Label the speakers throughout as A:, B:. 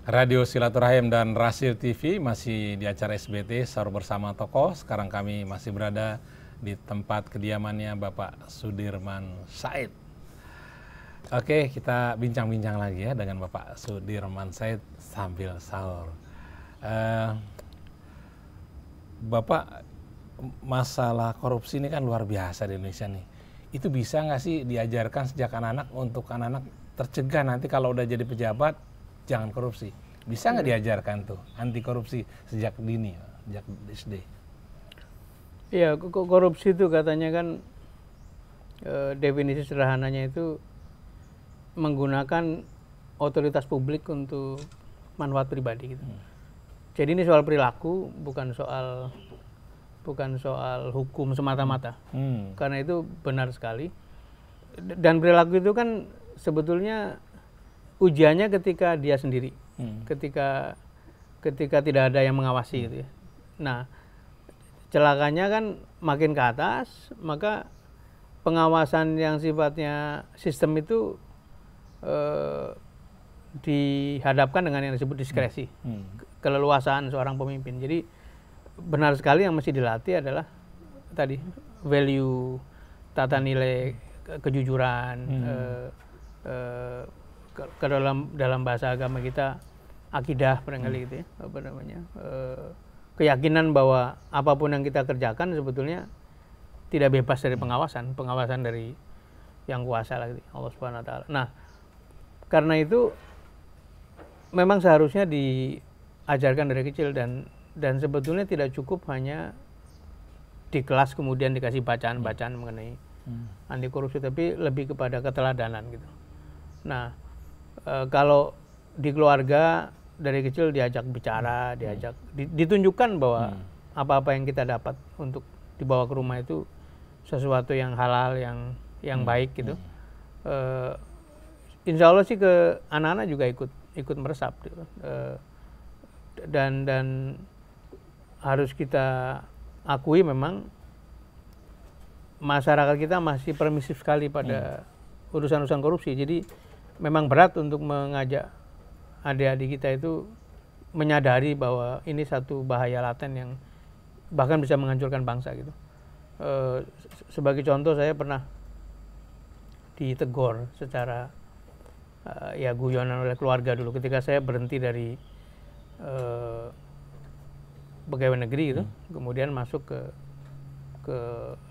A: Radio Silaturahim dan Rasil TV masih di acara SBT Sahur Bersama Tokoh. Sekarang kami masih berada di tempat kediamannya Bapak Sudirman Said. Oke, kita bincang-bincang lagi ya dengan Bapak Sudirman Said sambil sahur. Bapak, masalah korupsi ini kan luar biasa di Indonesia nih. Itu bisa nggak sih diajarkan sejak anak-anak untuk anak-anak tercegah nanti kalau udah jadi pejabat jangan korupsi? Bisa nggak diajarkan tuh anti korupsi sejak dini, sejak SD?
B: Iya, korupsi itu katanya kan definisi sederhananya itu menggunakan otoritas publik untuk manfaat pribadi gitu. Jadi ini soal perilaku, bukan soal hukum semata-mata. Karena itu benar sekali. Dan perilaku itu kan sebetulnya ujiannya ketika dia sendiri, ketika tidak ada yang mengawasi gitu ya. Nah, celakanya kan makin ke atas, maka pengawasan yang sifatnya sistem itu dihadapkan dengan yang disebut diskresi, keleluasaan seorang pemimpin. Jadi benar sekali yang mesti dilatih adalah tadi value, tata nilai, kejujuran, ke dalam bahasa agama kita akidah barangkali gitu ya, apa namanya, keyakinan bahwa apapun yang kita kerjakan sebetulnya tidak bebas dari pengawasan dari yang kuasa lagi, Allah Subhanahu Wa Taala. Nah, karena itu memang seharusnya diajarkan dari kecil dan sebetulnya tidak cukup hanya di kelas kemudian dikasih bacaan-bacaan mengenai anti korupsi, tapi lebih kepada keteladanan gitu. Nah, kalau di keluarga dari kecil diajak bicara, ditunjukkan bahwa apa-apa yang kita dapat untuk dibawa ke rumah itu sesuatu yang halal, yang baik gitu. Insya Allah sih ke anak-anak juga ikut meresap gitu. Dan harus kita akui memang masyarakat kita masih permisif sekali pada urusan-urusan korupsi. Jadi memang berat untuk mengajak adik-adik kita itu menyadari bahwa ini satu bahaya laten yang bahkan bisa menghancurkan bangsa gitu. Sebagai contoh, saya pernah ditegur secara ya guyonan oleh keluarga dulu ketika saya berhenti dari pegawai negeri gitu, kemudian masuk ke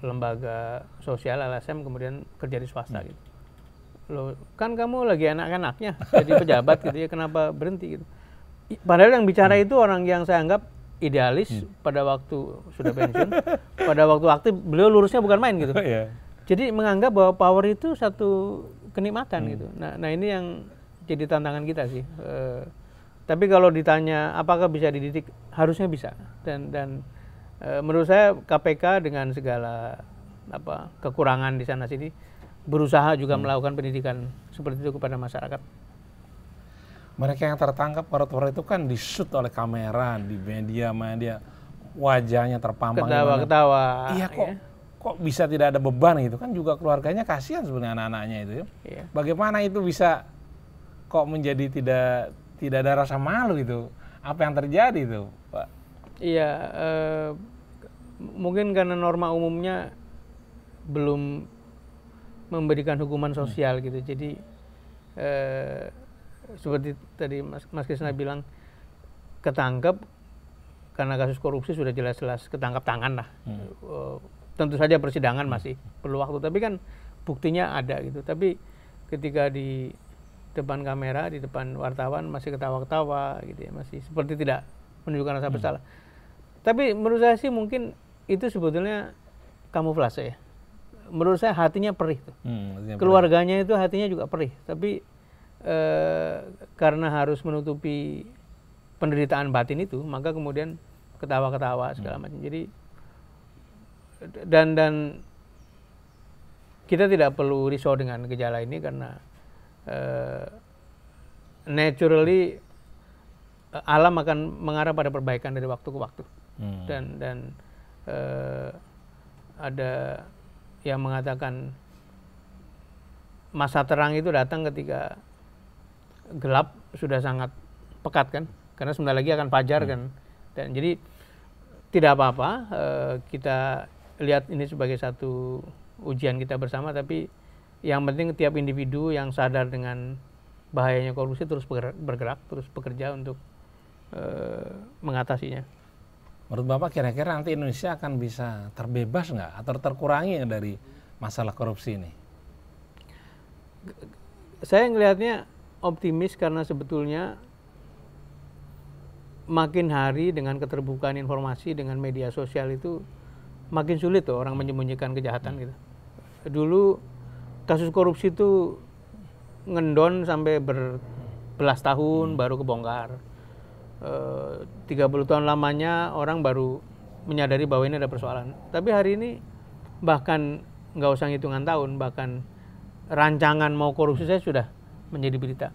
B: lembaga sosial LSM, kemudian kerja di swasta gitu. Loh, kan kamu lagi anak-anaknya jadi pejabat gitu ya, kenapa berhenti gitu? Padahal yang bicara itu orang yang saya anggap idealis pada waktu sudah pensiun, pada waktu aktif beliau lurusnya bukan main gitu. Jadi menganggap bahwa power itu satu kenikmatan gitu. Nah ini yang jadi tantangan kita sih. Tapi kalau ditanya apakah bisa dididik, harusnya bisa. Dan menurut saya KPK dengan segala kekurangan di sana sini berusaha juga melakukan pendidikan seperti itu kepada masyarakat.
A: Mereka yang tertangkap koruptor itu kan di-shoot oleh kamera di media, wajahnya terpampang.
B: Ketawa-ketawa.
A: Iya, kok bisa tidak ada beban gitu kan, juga keluarganya kasihan sebenarnya anak-anaknya itu. Iya. Bagaimana itu bisa kok menjadi tidak ada rasa malu gitu? Apa yang terjadi itu, Pak?
B: Iya, mungkin karena norma umumnya belum memberikan hukuman sosial gitu. Jadi seperti tadi Mas Krisna bilang, ketangkep karena kasus korupsi sudah jelas-jelas ketangkap tangan lah. Tentu saja persidangan masih perlu waktu, tapi kan buktinya ada gitu. Tapi ketika di depan kamera, di depan wartawan masih ketawa-ketawa gitu ya, masih seperti tidak menunjukkan rasa bersalah. Tapi menurut saya sih mungkin itu sebetulnya kamuflase ya. Menurut saya hatinya perih tuh. Keluarganya itu hatinya juga perih, tapi karena harus menutupi penderitaan batin itu, maka kemudian ketawa-ketawa segala macam. Jadi dan kita tidak perlu risau dengan gejala ini karena naturally alam akan mengarah pada perbaikan dari waktu ke waktu. Dan ada yang mengatakan masa terang itu datang ketika gelap sudah sangat pekat kan, karena sebentar lagi akan fajar kan, dan jadi tidak apa-apa kita lihat ini sebagai satu ujian kita bersama, tapi yang penting tiap individu yang sadar dengan bahayanya korupsi terus bergerak, terus bekerja untuk mengatasinya.
A: Menurut Bapak kira-kira nanti Indonesia akan bisa terbebas nggak atau terkurangi dari masalah korupsi ini?
B: Saya ngelihatnya optimis karena sebetulnya makin hari dengan keterbukaan informasi dengan media sosial itu makin sulit tuh orang menyembunyikan kejahatan gitu. Dulu kasus korupsi itu ngendon sampai berbelas tahun baru kebongkar. 30 tahun lamanya orang baru menyadari bahwa ini ada persoalan. Tapi hari ini bahkan nggak usah hitungan tahun, bahkan rancangan mau korupsi saya sudah menjadi berita.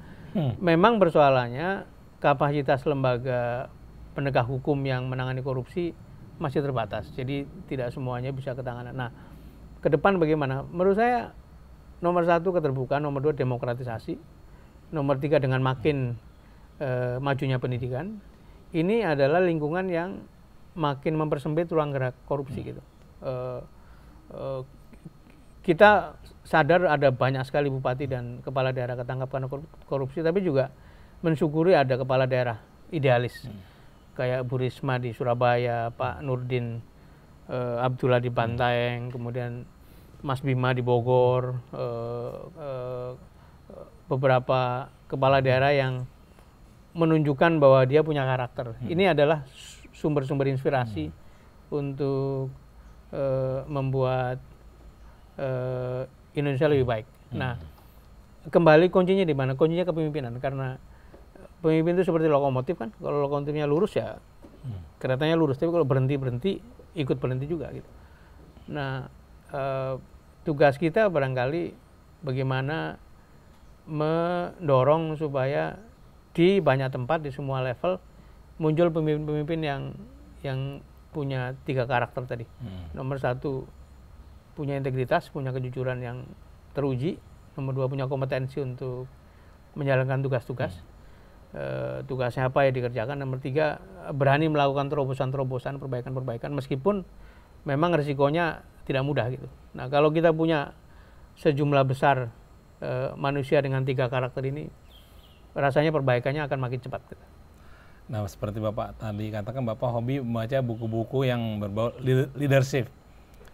B: Memang persoalannya kapasitas lembaga penegak hukum yang menangani korupsi masih terbatas. Jadi tidak semuanya bisa ketanganan. Nah, ke depan bagaimana? Menurut saya nomor 1 keterbukaan, nomor 2 demokratisasi, nomor 3 dengan makin majunya pendidikan. Ini adalah lingkungan yang makin mempersempit ruang gerak korupsi gitu. Kita sadar ada banyak sekali bupati dan kepala daerah ketangkap karena korupsi, tapi juga mensyukuri ada kepala daerah idealis kayak Bu Risma di Surabaya, Pak Nurdin Abdullah di Bantaeng, kemudian Mas Bima di Bogor, beberapa kepala daerah yang menunjukkan bahwa dia punya karakter. Ini adalah sumber-sumber inspirasi untuk membuat Indonesia lebih baik. Nah, kembali kuncinya di mana? Kuncinya kepemimpinan, karena pemimpin itu seperti lokomotif kan. Kalau lokomotifnya lurus ya keretanya lurus, tapi kalau berhenti ikut berhenti juga gitu. Nah, tugas kita barangkali bagaimana mendorong supaya di banyak tempat di semua level muncul pemimpin-pemimpin yang punya 3 karakter tadi. Nomor 1 punya integritas, punya kejujuran yang teruji. Nomor 2 punya kompetensi untuk menjalankan tugas-tugas. Tugasnya apa ya dikerjakan. Nomor 3 berani melakukan terobosan-terobosan, perbaikan-perbaikan meskipun memang risikonya tidak mudah gitu. Nah, kalau kita punya sejumlah besar manusia dengan 3 karakter ini, rasanya perbaikannya akan makin cepat gitu.
A: Nah, seperti Bapak tadi katakan, Bapak hobi membaca buku-buku yang berbau leadership.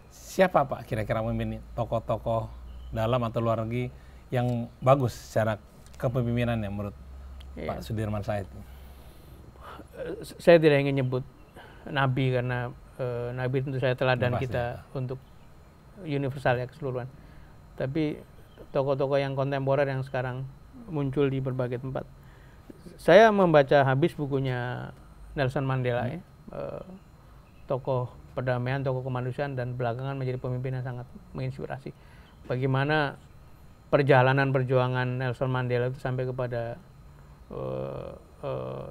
A: Siapa Pak kira-kira pemimpin tokoh-tokoh dalam atau luar negeri yang bagus secara kepemimpinannya menurut Pak Sudirman Said?
B: Saya tidak ingin nyebut nabi karena nabi tentu saya teladan kita untuk universal ya, keseluruhan. Tapi tokoh-tokoh yang kontemporer yang sekarang muncul di berbagai tempat. Saya membaca habis bukunya Nelson Mandela ya, tokoh perdamaian, tokoh kemanusiaan, dan belakangan menjadi pemimpin yang sangat menginspirasi. Bagaimana perjalanan perjuangan Nelson Mandela itu sampai kepada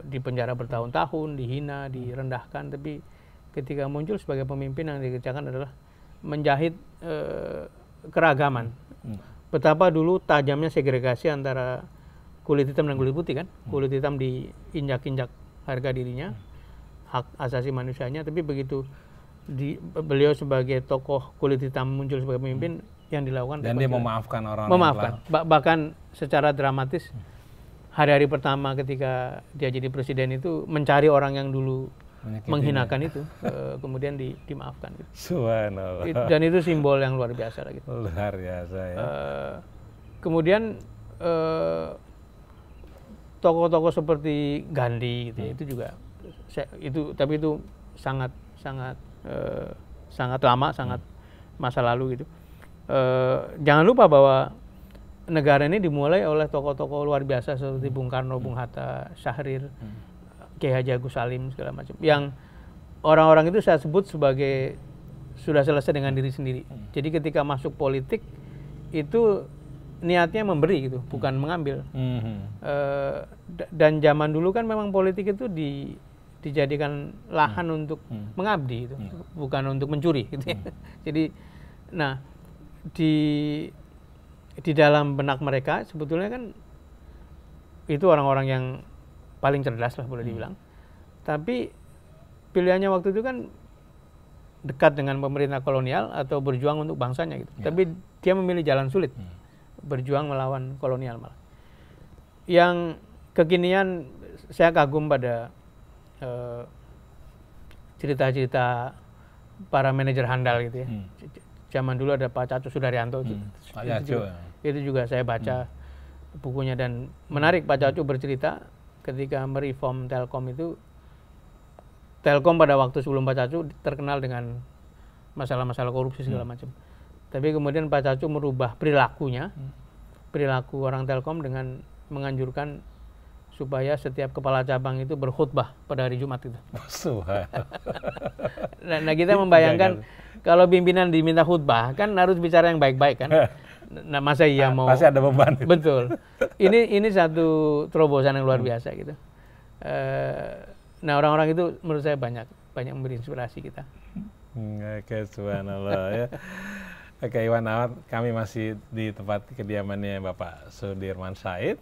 B: di penjara bertahun-tahun, dihina, direndahkan, tapi ketika muncul sebagai pemimpin yang dikerjakan adalah menjahit keragaman. Betapa dulu tajamnya segregasi antara kulit hitam dan kulit putih kan. Kulit hitam diinjak-injak harga dirinya, hak asasi manusianya, tapi begitu beliau sebagai tokoh kulit hitam muncul sebagai pemimpin, yang dilakukan
A: dan dia memaafkan orang.
B: Bahkan secara dramatis hari-hari pertama ketika dia jadi presiden itu mencari orang yang dulu menghinakan itu, kemudian dimaafkan gitu.
A: Subhanallah.
B: Dan itu simbol yang luar biasa lah gitu.
A: Luar biasa ya.
B: Kemudian tokoh-tokoh seperti Gandhi gitu ya, itu juga tapi itu sangat lama, sangat masa lalu gitu. Jangan lupa bahwa negara ini dimulai oleh tokoh-tokoh luar biasa seperti Bung Karno, Bung Hatta, Syahrir, Kiai Haji Agus Salim, segala macam. Yang orang-orang itu saya sebut sebagai sudah selesai dengan diri sendiri. Jadi ketika masuk politik itu niatnya memberi gitu, bukan mengambil. Dan zaman dulu kan memang politik itu dijadikan lahan untuk mengabdi gitu, bukan untuk mencuri gitu ya. Jadi nah di dalam benak mereka sebetulnya kan itu orang-orang yang paling cerdas lah boleh dibilang. Tapi pilihannya waktu itu kan dekat dengan pemerintah kolonial atau berjuang untuk bangsanya gitu. Tapi dia memilih jalan sulit, berjuang melawan kolonial malah. Yang kekinian saya kagum pada cerita-cerita para manajer handal gitu ya. Zaman dulu ada Pak Cacu Sudaryanto, itu juga saya baca bukunya, dan menarik. Pak Cacu bercerita ketika mereform Telkom itu, Telkom pada waktu sebelum Pak Cacu terkenal dengan masalah-masalah korupsi segala macam. Tapi kemudian Pak Cacu merubah perilakunya, perilaku orang Telkom dengan menganjurkan supaya setiap kepala cabang itu berkhutbah pada hari Jumat itu. Nah, kita membayangkan kalau pimpinan diminta khutbah kan harus bicara yang baik-baik kan. Nah, masa iya mau?
A: Pasti ada beban.
B: Betul. Ini satu terobosan yang luar biasa gitu. Nah, orang-orang itu menurut saya banyak memberi inspirasi kita.
A: Oke, subhanallah ya. Oke, Iwan Ahmad, kami masih di tempat kediamannya Bapak Sudirman Said.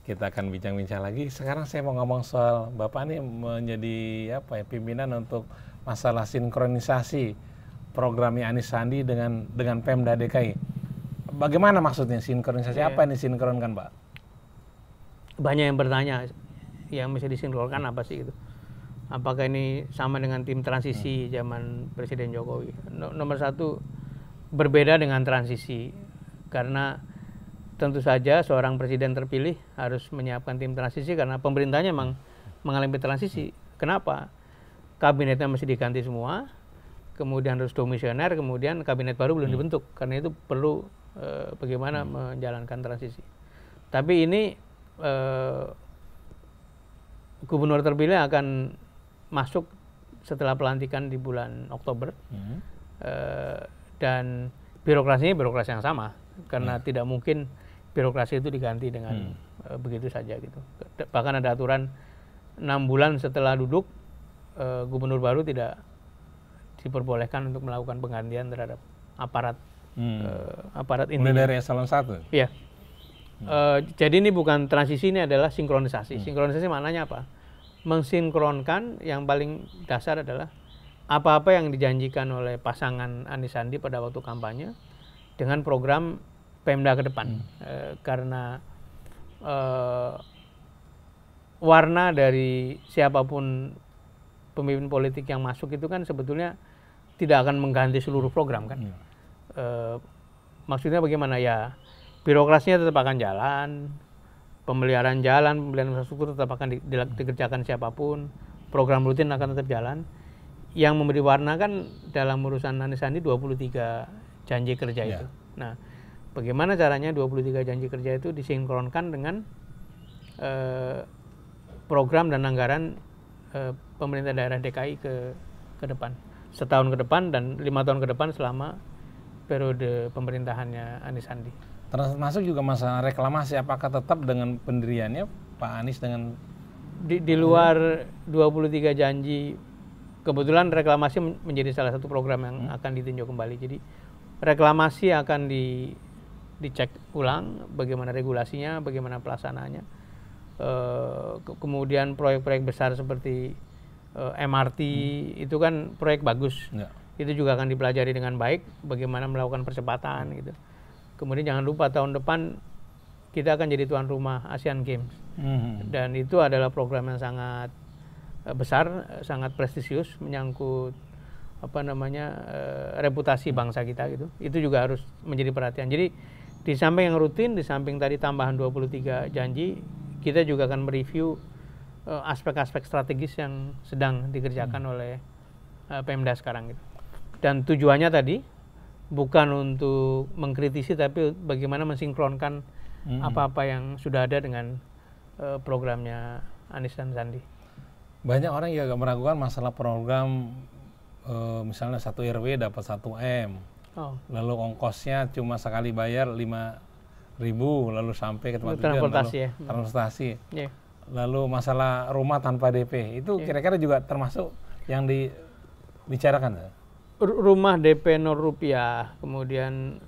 A: Kita akan bincang-bincang lagi. Sekarang saya mau ngomong soal Bapak ini menjadi pimpinan untuk masalah sinkronisasi programnya Anies Sandi dengan Pemda DKI. Bagaimana maksudnya sinkronisasi? Apa yang disinkronkan, Pak?
B: Banyak yang bertanya, yang mesti disinkronkan apa sih itu? Apakah ini sama dengan tim transisi zaman Presiden Jokowi? Nomor satu, berbeda dengan transisi, karena tentu saja seorang presiden terpilih harus menyiapkan tim transisi karena pemerintahnya memang mengalami transisi. Kenapa? Kabinetnya mesti diganti semua, kemudian harus domisioner, kemudian kabinet baru belum dibentuk. Karena itu perlu bagaimana menjalankan transisi. Tapi ini gubernur terpilih akan masuk setelah pelantikan di bulan Oktober, dan birokrasinya birokrasi yang sama, karena tidak mungkin birokrasi itu diganti dengan begitu saja gitu. Bahkan ada aturan 6 bulan setelah duduk, gubernur baru tidak diperbolehkan untuk melakukan penggantian terhadap aparat aparat ini.
A: Dari eselon 1?
B: Iya. Jadi ini bukan transisi, ini adalah sinkronisasi. Sinkronisasi maknanya apa? Mensinkronkan, yang paling dasar adalah apa-apa yang dijanjikan oleh pasangan Anies Sandi pada waktu kampanye dengan program Pemda ke depan. Karena warna dari siapapun pemimpin politik yang masuk itu kan sebetulnya tidak akan mengganti seluruh program kan. Maksudnya bagaimana ya? Birokrasinya tetap akan jalan, pemeliharaan jalan, pemeliharaan infrastruktur tetap akan dikerjakan siapapun, program rutin akan tetap jalan. Yang memberi warna kan dalam urusan Anies Sandi 23 janji kerja itu. Nah, bagaimana caranya 23 janji kerja itu disinkronkan dengan program dan anggaran pemerintah daerah DKI ke depan, setahun ke depan dan 5 tahun ke depan selama periode pemerintahannya Anies Sandi.
A: Termasuk juga masalah reklamasi, apakah tetap dengan pendiriannya Pak Anies dengan
B: di luar 23 janji, kebetulan reklamasi menjadi salah satu program yang akan ditinjau kembali. Jadi reklamasi akan dicek ulang bagaimana regulasinya, bagaimana pelaksanaannya. Kemudian proyek-proyek besar seperti MRT itu kan proyek bagus. Itu juga akan dipelajari dengan baik bagaimana melakukan percepatan gitu. Kemudian jangan lupa tahun depan kita akan jadi tuan rumah Asian Games. Dan itu adalah program yang sangat besar, sangat prestisius, menyangkut reputasi bangsa kita gitu. Itu juga harus menjadi perhatian. Jadi di samping yang rutin, di samping tadi tambahan 23 janji, kita juga akan mereview aspek-aspek strategis yang sedang dikerjakan oleh Pemda sekarang gitu. Dan tujuannya tadi bukan untuk mengkritisi, tapi bagaimana mensinkronkan apa-apa yang sudah ada dengan programnya Anies dan Sandi.
A: Banyak orang yang agak meragukan masalah program, misalnya 1 RW dapat 1 M, lalu ongkosnya cuma sekali bayar 5.000, lalu sampai ke tempat tujuan, transportasi. Lalu masalah rumah tanpa DP, itu kira-kira juga termasuk yang dibicarakan?
B: Rumah DP 0 rupiah, kemudian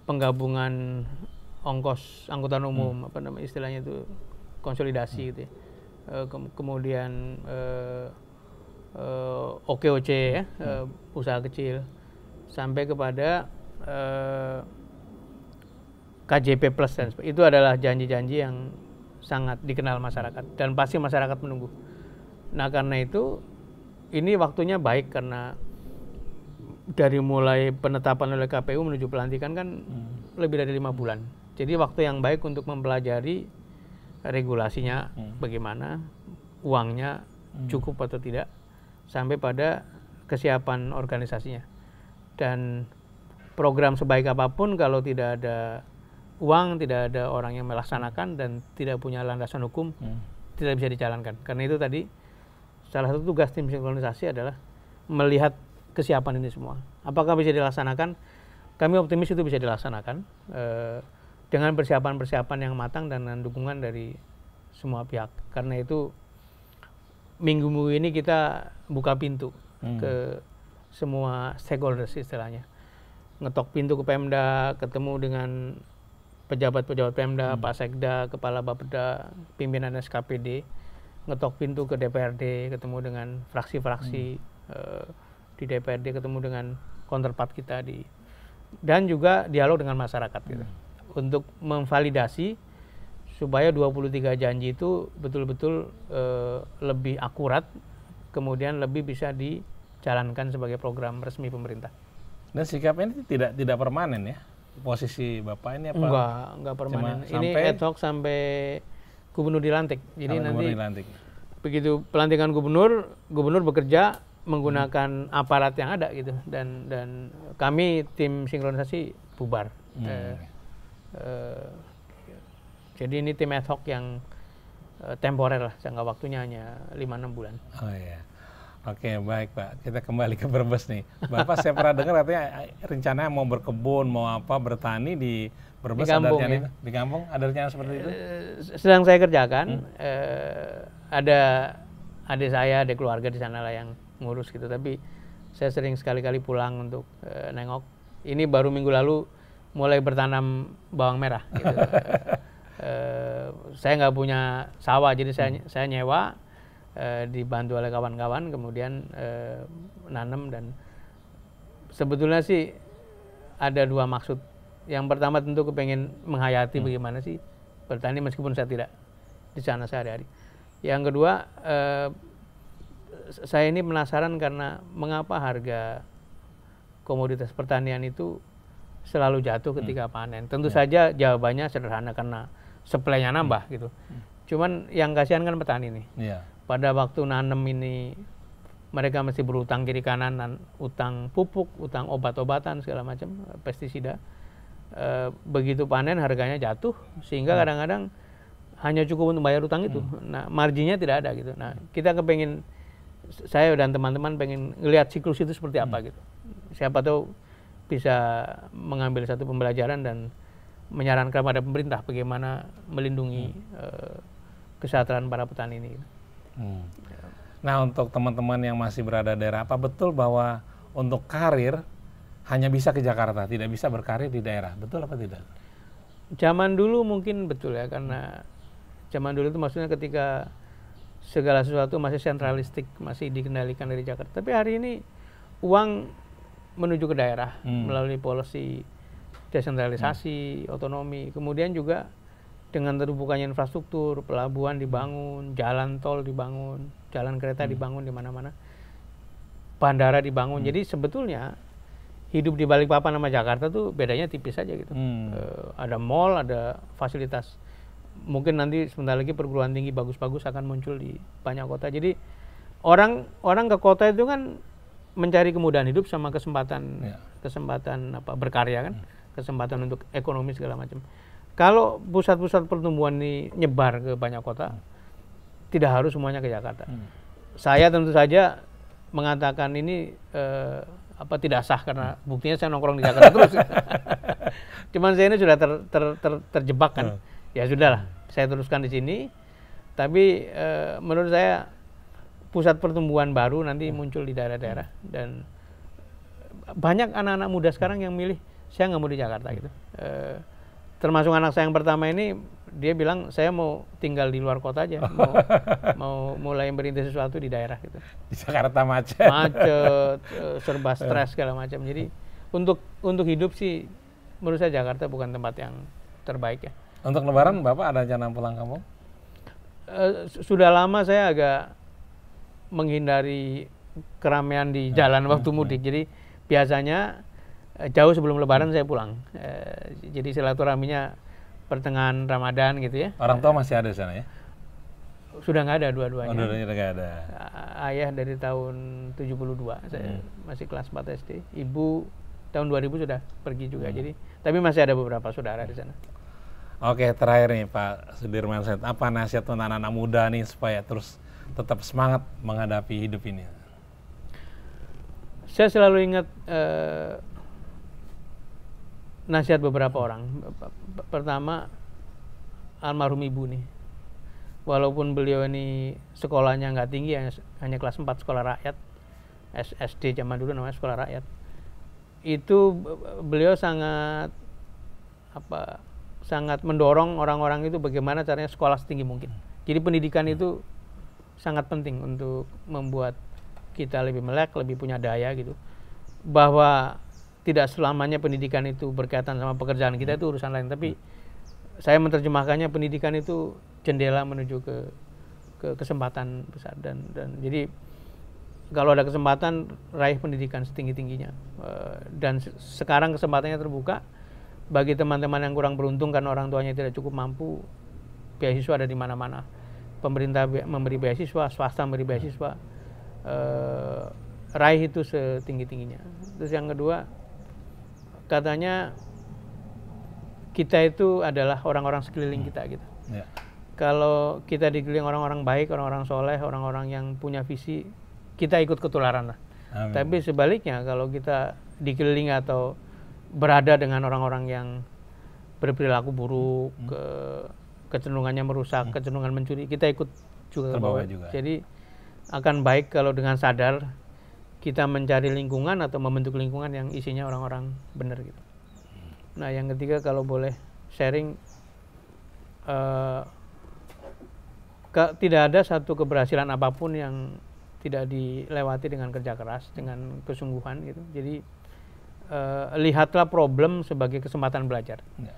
B: penggabungan ongkos angkutan umum, apa namanya istilahnya itu konsolidasi gitu ya. Kemudian OKOC ya, usaha kecil, sampai kepada KJP Plus dan itu adalah janji-janji yang sangat dikenal masyarakat dan pasti masyarakat menunggu. Nah karena itu ini waktunya baik karena dari mulai penetapan oleh KPU menuju pelantikan kan lebih dari 5 bulan. Jadi waktu yang baik untuk mempelajari regulasinya bagaimana, uangnya cukup atau tidak, sampai pada kesiapan organisasinya. Dan program sebaik apapun kalau tidak ada uang, tidak ada orang yang melaksanakan dan tidak punya landasan hukum, tidak bisa dijalankan. Karena itu tadi salah satu tugas tim sinkronisasi adalah melihat kesiapan ini semua. Apakah bisa dilaksanakan? Kami optimis itu bisa dilaksanakan dengan persiapan-persiapan yang matang dan dengan dukungan dari semua pihak. Karena itu minggu ini kita buka pintu ke semua stakeholders istilahnya. Ngetok pintu ke Pemda, ketemu dengan pejabat-pejabat Pemda, Pak Sekda, Kepala Bapeda, pimpinan SKPD, ngetok pintu ke DPRD, ketemu dengan fraksi-fraksi di DPRD, ketemu dengan counterpart kita dan juga dialog dengan masyarakat gitu. Untuk memvalidasi supaya 23 janji itu betul-betul lebih akurat, kemudian lebih bisa dijalankan sebagai program resmi pemerintah.
A: Dan sikapnya ini tidak permanen ya? Posisi Bapak ini apa?
B: Enggak permanen. Ini ad hoc sampai gubernur dilantik. Jadi nanti begitu pelantikan gubernur bekerja menggunakan aparat yang ada gitu, dan kami tim sinkronisasi bubar. Jadi ini tim ad hoc yang temporer lah, jangka waktunya hanya 5-6 bulan.
A: Oh iya. Oke, baik Pak. Kita kembali ke Brebes nih. Bapak saya pernah dengar katanya rencananya mau berkebun, mau apa, bertani di Brebes. Di kampung, ada rencana, di kampung ada rencana seperti itu?
B: Sedang saya kerjakan. Ada adik saya, ada keluarga di sana lah yang ngurus gitu. Tapi saya sering sekali-kali pulang untuk nengok. Ini baru minggu lalu mulai bertanam bawang merah. Gitu. Saya nggak punya sawah, jadi saya nyewa. Dibantu oleh kawan-kawan, kemudian nanam. Dan sebetulnya sih ada 2 maksud. Yang pertama tentu kepengen menghayati bagaimana sih bertani meskipun saya tidak di sana sehari-hari. Yang kedua, saya ini penasaran karena mengapa harga komoditas pertanian itu selalu jatuh ketika panen. Tentu saja jawabannya sederhana karena supply-nya nambah gitu. Cuman yang kasihan kan petani nih. Pada waktu nanam ini mereka mesti berutang kiri kanan, utang pupuk, utang obat-obatan segala macam, pestisida. Begitu panen harganya jatuh sehingga kadang-kadang hanya cukup untuk bayar utang itu. Nah, marginnya tidak ada gitu. Nah, kita kepengen, saya dan teman-teman pengen ngelihat siklus itu seperti apa gitu. Siapa tahu bisa mengambil satu pembelajaran dan menyarankan kepada pemerintah bagaimana melindungi kesejahteraan para petani ini.
A: Nah, untuk teman-teman yang masih berada di daerah, apa betul bahwa untuk karir hanya bisa ke Jakarta, tidak bisa berkarir di daerah? Betul apa tidak?
B: Zaman dulu mungkin betul ya, karena zaman dulu itu maksudnya ketika segala sesuatu masih sentralistik, masih dikendalikan dari Jakarta. Tapi hari ini uang menuju ke daerah melalui policy desentralisasi, otonomi, kemudian juga dengan terbukanya infrastruktur, pelabuhan dibangun, jalan tol dibangun, jalan kereta dibangun di mana-mana, bandara dibangun. Jadi sebetulnya hidup di Balikpapan sama Jakarta tuh bedanya tipis saja gitu. Ada mall, ada fasilitas. Mungkin nanti sebentar lagi perguruan tinggi bagus-bagus akan muncul di banyak kota. Jadi orang ke kota itu kan mencari kemudahan hidup sama kesempatan berkarya kan, kesempatan untuk ekonomi segala macam. Kalau pusat-pusat pertumbuhan ini nyebar ke banyak kota, tidak harus semuanya ke Jakarta. Saya tentu saja mengatakan ini tidak sah karena buktinya saya nongkrong di Jakarta terus. Cuman saya ini sudah terjebak kan. Ya sudahlah, saya teruskan di sini. Tapi menurut saya pusat pertumbuhan baru nanti muncul di daerah-daerah, dan banyak anak-anak muda sekarang yang milih saya nggak mau di Jakarta gitu. termasuk anak saya yang pertama ini, dia bilang saya mau tinggal di luar kota aja, mau mulai merintis sesuatu di daerah gitu.
A: Di Jakarta macet.
B: Macet, serba stres segala macam. Jadi untuk hidup sih menurut saya Jakarta bukan tempat yang terbaik ya.
A: Untuk Lebaran Bapak ada rencana pulang kampung?
B: Sudah lama saya agak menghindari keramaian di jalan waktu mudik. Jadi biasanya jauh sebelum Lebaran saya pulang. Jadi silaturahminya pertengahan Ramadan gitu ya.
A: Orang tua masih ada di sana ya?
B: Sudah nggak ada dua-duanya.
A: Dua-duanya udah nggak ada.
B: Ayah dari tahun 72, saya masih kelas 4 SD. Ibu tahun 2000 sudah pergi juga. Jadi, tapi masih ada beberapa saudara di sana.
A: Oke, terakhir nih Pak Sudirman Said, apa nasihat untuk anak-anak muda nih supaya terus tetap semangat menghadapi hidup ini?
B: Saya selalu ingat nasihat beberapa orang. Pertama, almarhum ibu nih. Walaupun beliau ini sekolahnya nggak tinggi, hanya kelas 4 sekolah rakyat, SD zaman dulu namanya sekolah rakyat. Itu beliau sangat mendorong orang-orang itu bagaimana caranya sekolah setinggi mungkin. Jadi pendidikan itu sangat penting untuk membuat kita lebih melek, lebih punya daya gitu. Bahwa tidak selamanya pendidikan itu berkaitan sama pekerjaan kita, itu urusan lain. Tapi saya menerjemahkannya pendidikan itu jendela menuju ke kesempatan besar dan jadi kalau ada kesempatan raih pendidikan setinggi-tingginya. Dan sekarang kesempatannya terbuka bagi teman-teman yang kurang beruntung karena orang tuanya tidak cukup mampu. Beasiswa ada di mana-mana. Pemerintah memberi beasiswa, swasta memberi beasiswa. Raih itu setinggi-tingginya. Terus yang kedua, katanya kita itu adalah orang-orang sekeliling kita gitu. Yeah. Kalau kita dikelilingi orang-orang baik, orang-orang soleh, orang-orang yang punya visi, kita ikut ketularan lah. Amin. Tapi sebaliknya kalau kita dikelilingi atau berada dengan orang-orang yang berperilaku buruk, kecenderungannya merusak, kecenderungan mencuri, kita ikut juga ke bawah. Jadi akan baik kalau dengan sadar kita mencari lingkungan atau membentuk lingkungan yang isinya orang-orang benar gitu. Nah, yang ketiga kalau boleh sharing, tidak ada satu keberhasilan apapun yang tidak dilewati dengan kerja keras, dengan kesungguhan gitu. Jadi lihatlah problem sebagai kesempatan belajar. Ya.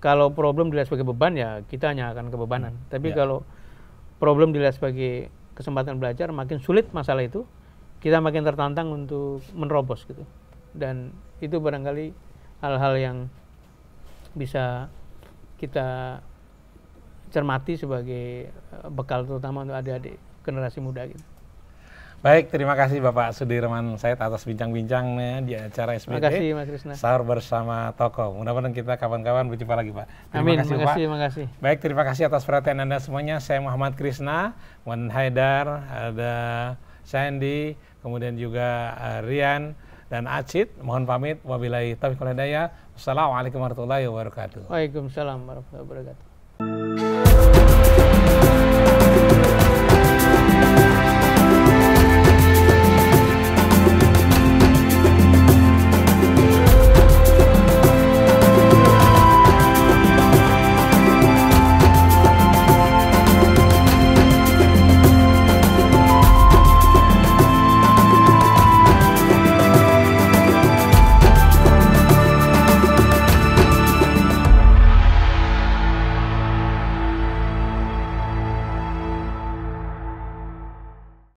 B: Kalau problem dilihat sebagai beban, ya kita hanya akan kebebanan. Tapi kalau problem dilihat sebagai kesempatan belajar, makin sulit masalah itu, kita makin tertantang untuk menerobos gitu. Dan itu barangkali hal-hal yang bisa kita cermati sebagai bekal terutama untuk adik-adik generasi muda gitu.
A: Baik, terima kasih Bapak Sudirman Said atas bincang-bincangnya di acara SBT.
B: Terima kasih Mas Krisna.
A: Sahur bersama Tokoh. Mudah-mudahan kita kawan-kawan berjumpa lagi Pak.
B: Terima kasih Pak. Terima kasih.
A: Baik, terima kasih atas perhatian Anda semuanya. Saya Muhammad Krisna, Wan Haidar, ada Sandy, kemudian juga Rian dan Acid. Mohon pamit. Wabillahi taufiq wal hidayah. Wassalamualaikum warahmatullahi wabarakatuh.
B: Waalaikumsalam warahmatullahi wabarakatuh.